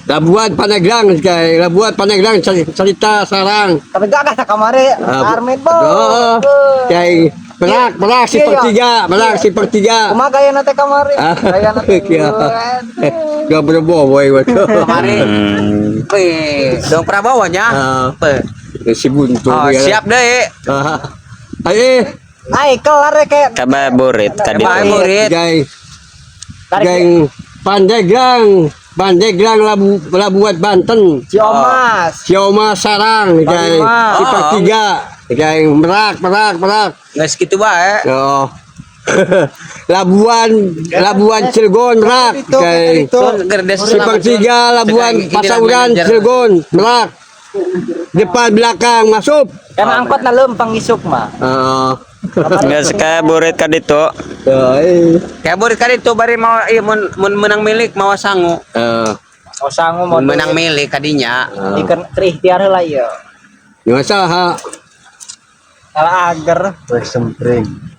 Labuan Paneglang kay Labuan Paneglang cerita sarang. Tapi gagah sa kamari. Armed po. Kay Berak si pertiga, Kumagaya na te kamari. Gaya na te. Gak berboh boy waktu. Kemarin, dong Prabawanya. Si buntu. Siap deh. Ay, kelar kayak Kababurit tadi. Kababurit. Geng Pandeglang Labuan Banten. Siomas Sarang geng si pertiga geng Merak. Nggak segitu bae. Oh. Labuan Cilegon Merak geng si pertiga Labuan Pasauran Cilegon Merak. Depan belakang masuk. karena angkot na lempang isuk mah. Nggak sekaburit ka dito. Kayak burit kan itu bari mau menang milik mau sangu. O sango mo Menang milik kadinya. ikan terikhtiar lah ya. Nggak usah. Kalau agar Sempring.